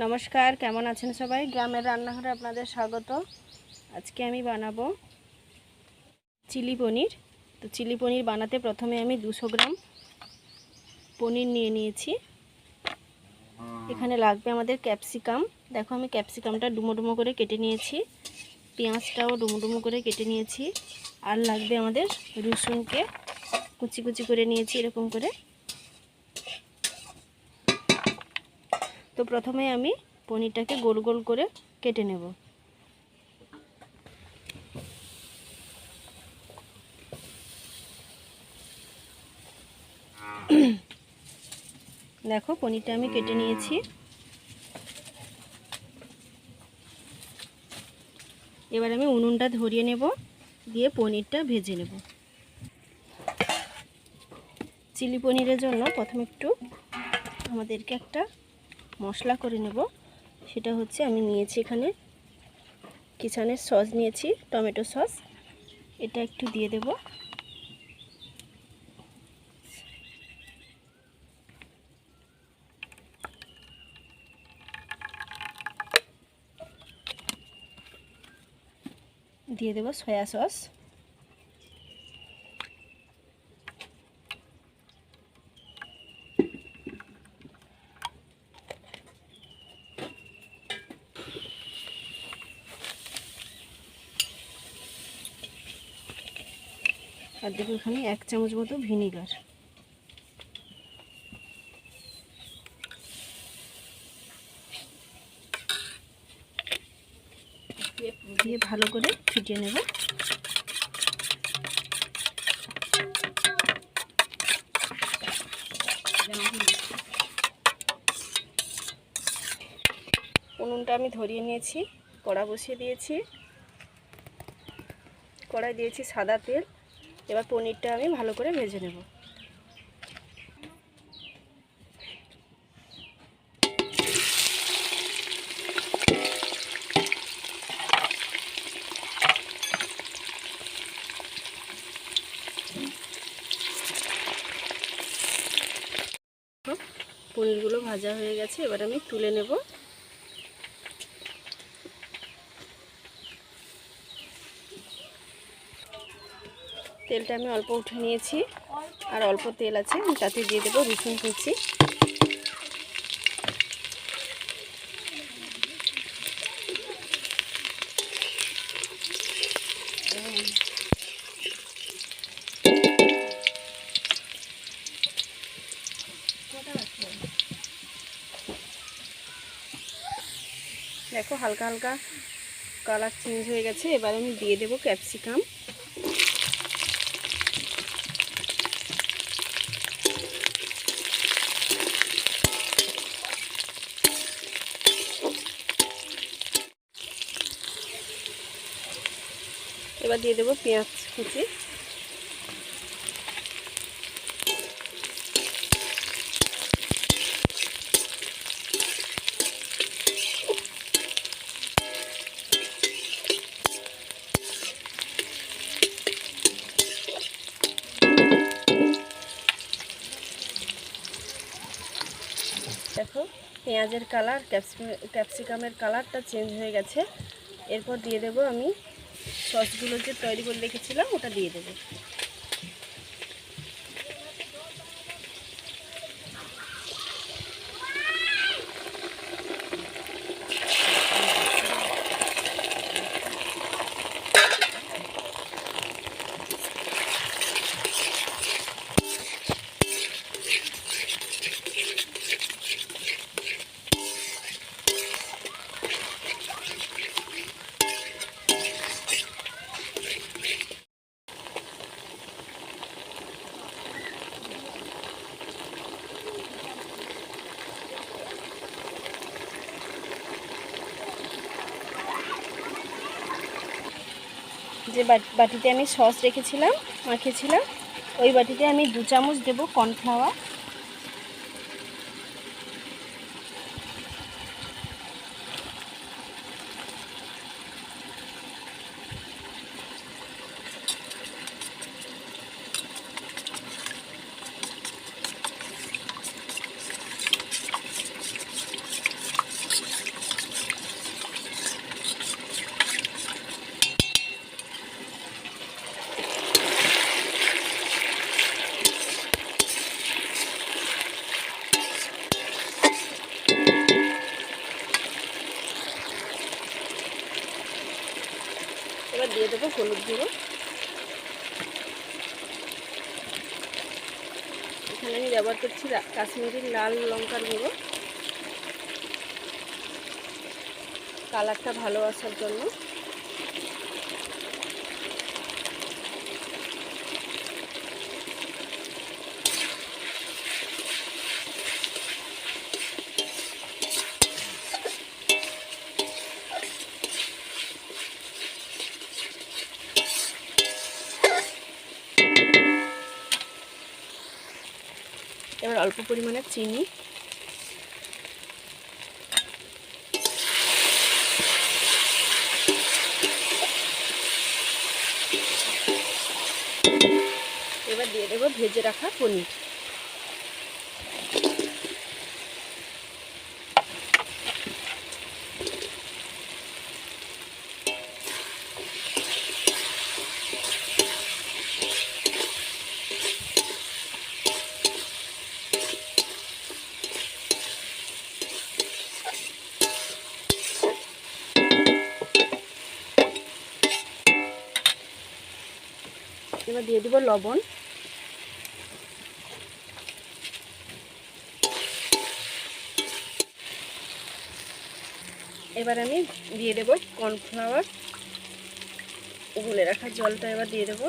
নমস্কার, কেমন আছেন সবাই? গ্রামের রান্নাঘরে আপনাদের স্বাগত। আজকে আমি বানাবো চিলি পনির। তো চিলি পনির বানাতে প্রথমে আমি 200 গ্রাম পনির নিয়ে নিয়েছি। এখানে লাগবে আমাদের ক্যাপসিকাম। দেখো আমি ক্যাপসিকামটা ডুমো ডুমো করে কেটে নিয়েছি, পেঁয়াজটাও ডুমো ডুমো করে কেটে নিয়েছি, আর লাগবে আমাদের রসুনকে কুচি কুচি করে নিয়েছি এরকম করে। তো প্রথমে আমি পনিরটাকে গোল গোল করে কেটে নেব। দেখো পনিরটা আমি কেটে নিয়েছি। এবার আমি উনুনটা ধরিয়ে নেব, দিয়ে পনিরটা ভেজে নেব। চিলি পনিরের জন্য প্রথমে একটু আমাদেরকে একটা মশলা করে নেব। সেটা হচ্ছে আমি নিয়েছি এখানে কিচেনের সস নিয়েছি, টমেটো সস। এটা একটু দিয়ে দেব। দিয়ে দেব সয়া সস। আর দেবো এখানে 1 চামচ মতো ভিনিগার। দিয়ে ভালো করে ফিটিয়ে নেব। উনুনটা আমি ধরিয়ে নিয়েছি, কড়া বসিয়ে দিয়েছি। কড়াই দিয়েছি সাদা তেল। এবার পনিরটা আমি ভালো করে ভেজে নেব। পনিরগুলো ভাজা হয়ে গেছে, এবার আমি তুলে নেব। তেলটা আমি অল্প উঠে নিয়েছি, আর অল্প তেল আছে, তাতে দিয়ে দেবো রসুন কুচি। দেখো হালকা হালকা কালার চেঞ্জ হয়ে গেছে। এবার আমি দিয়ে দেবো ক্যাপসিকাম। এবার দিয়ে দেবো পেঁয়াজ কুচি। দেখো পেঁয়াজের কালার, ক্যাপসিকামের কালারটা চেঞ্জ হয়ে গেছে। এরপর দিয়ে দেবো আমি সসগুলো যে তৈরি করে রেখেছিলাম, ওটা দিয়ে দেবো। যে বাটিতে আমি সস রেখেছিলাম, মাখিয়েছিলাম, ওই বাটিতে আমি 2 চামচ দেবো কর্নফ্লাওয়ার। এবার দিয়ে দেবো হলুদ গুঁড়ো। এখানে আমি ব্যবহার করছি কাশ্মীরি লাল লঙ্কার গুঁড়ো, কালারটা ভালো আসার জন্য। এবার অল্প পরিমাণে চিনি, এবার দিয়ে দেবো ভেজে রাখা পনির। এবার দিয়ে দিব লবণ, এবার আমি দিয়ে দেব কর্নফ্লাওয়ার, গুলে রাখা জলটা এবার দিয়ে দেব।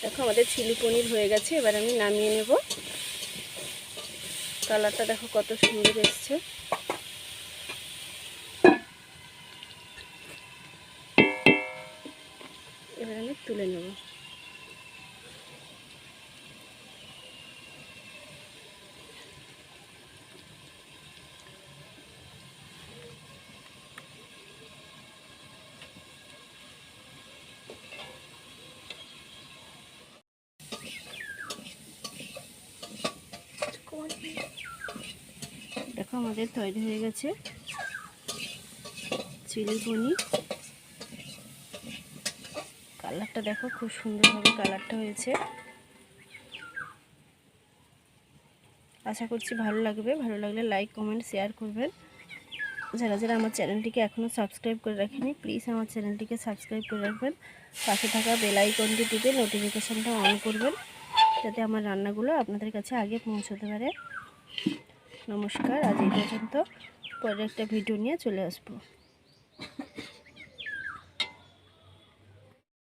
দেখো আমাদের চিলি পনির হয়ে গেছে, এবার আমি নামিয়ে নেব। কালারটা দেখো কত সুন্দর এসছে। এবার আমি তুলে নেব। দেখো আমাদের তৈরি হয়ে গেছে চিলি পনির। কালারটা দেখো খুব সুন্দরভাবে কালারটা হয়েছে। আশা করছি ভালো লাগবে। ভালো লাগলে লাইক কমেন্ট শেয়ার করবেন। যারা যারা আমার চ্যানেলটিকে এখনও সাবস্ক্রাইব করে রাখেনি প্লিজ আমার চ্যানেলটিকে সাবস্ক্রাইব করে রাখবেন। পাশে থাকা বেল আইকনটি টিপে নোটিফিকেশানটা অন করবেন, যাতে আমার রান্নাগুলো আপনাদের কাছে আগে পৌঁছতে পারে। নমস্কার, আজ এই পর্যন্ত। পরে একটা ভিডিও নিয়ে চলে আসবো।